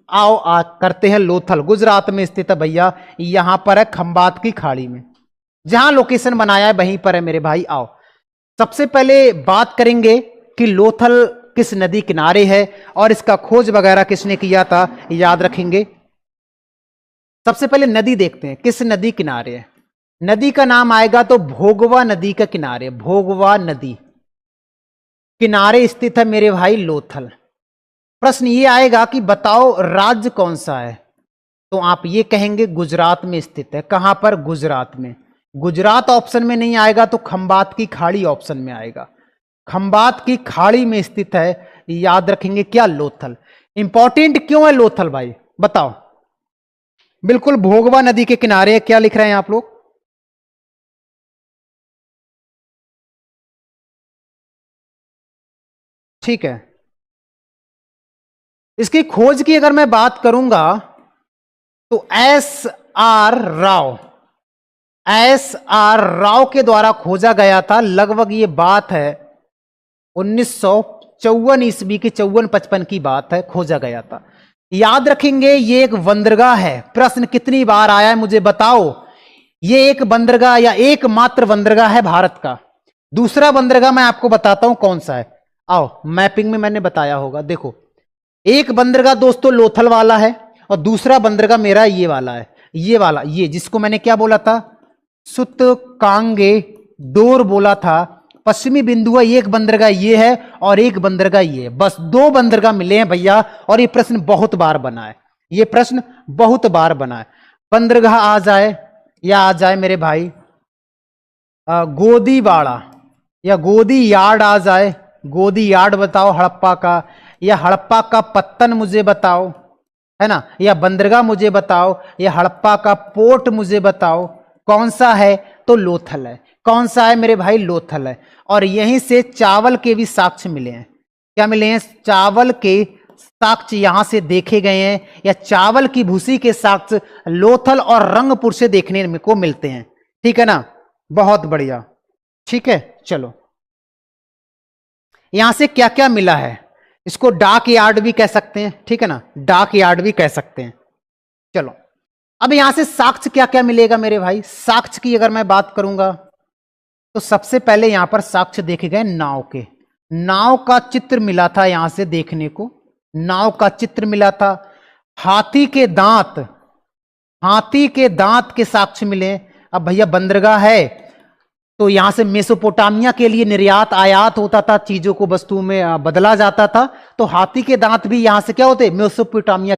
आओ करते हैं लोथल, गुजरात में स्थित है भैया, यहां पर है खंबात की खाड़ी में, जहां लोकेशन बनाया है वहीं पर है मेरे भाई। आओ सबसे पहले बात करेंगे कि लोथल किस नदी किनारे है और इसका खोज वगैरह किसने किया था, याद रखेंगे। सबसे पहले नदी देखते हैं किस नदी किनारे है। नदी का नाम आएगा तो भोगवा नदी का किनारे, भोगवा नदी किनारे स्थित है मेरे भाई लोथल। प्रश्न ये आएगा कि बताओ राज्य कौन सा है, तो आप ये कहेंगे गुजरात में स्थित है। कहां पर, गुजरात में। गुजरात ऑप्शन में नहीं आएगा तो खंबात की खाड़ी ऑप्शन में आएगा। खंबात की खाड़ी में स्थित है, याद रखेंगे क्या, लोथल। इंपॉर्टेंट क्यों है लोथल भाई, बताओ। बिल्कुल भोगवा नदी के किनारे, क्या लिख रहे हैं आप लोग, ठीक है। इसकी खोज की अगर मैं बात करूंगा तो एस आर राव के द्वारा खोजा गया था। लगभग ये बात है 1954 ईस्वी की, 54-55 की बात है, खोजा गया था। याद रखेंगे ये एक बंदरगाह है। प्रश्न कितनी बार आया है मुझे बताओ। ये एक बंदरगाह या एकमात्र बंदरगाह है भारत का। दूसरा बंदरगाह मैं आपको बताता हूं कौन सा है। आओ मैपिंग में मैंने बताया होगा, देखो एक बंदरगाह दोस्तों लोथल वाला है और दूसरा बंदरगाह मेरा ये वाला है, ये वाला, ये जिसको मैंने क्या बोला था, सुतकांगे डोर बोला था। पश्चिमी बिंदु है, एक बंदरगाह ये है और एक बंदरगाह ये है, बस दो बंदरगाह मिले हैं भैया। और ये प्रश्न बहुत बार बना है, ये प्रश्न बहुत बार बना है। बंदरगाह आ जाए या आ जाए मेरे भाई गोदीवाड़ा या गोदी यार्ड आ जाए, गोदी यार्ड बताओ हड़प्पा का, या हड़प्पा का पत्तन मुझे बताओ, है ना, या बंदरगाह मुझे बताओ, या हड़प्पा का पोर्ट मुझे बताओ, कौन सा है, तो लोथल है। कौन सा है मेरे भाई, लोथल है। और यहीं से चावल के भी साक्ष्य मिले हैं। क्या मिले हैं, चावल के साक्ष्य यहां से देखे गए हैं, या चावल की भूसी के साक्ष्य लोथल और रंगपुर से देखने को मिलते हैं। ठीक है ना, बहुत बढ़िया, ठीक है। चलो यहां से क्या क्या मिला है, इसको डाक यार्ड भी कह सकते हैं, ठीक है ना, डाक यार्ड भी कह सकते हैं। चलो अब यहां से साक्ष्य क्या क्या मिलेगा मेरे भाई। साक्ष्य की अगर मैं बात करूंगा तो सबसे पहले यहां पर साक्ष्य देखे गए नाव के, नाव का चित्र मिला था यहां से देखने को, नाव का चित्र मिला था। हाथी के दांत, हाथी के दांत के साक्ष्य मिले। अब भैया बंदरगाह है तो यहां से मेसोपोटामिया के लिए निर्यात आयात होता था, चीजों को वस्तुओं में बदला जाता था, तो हाथी के दांत भी यहां से क्या होते, मेसोपोटामिया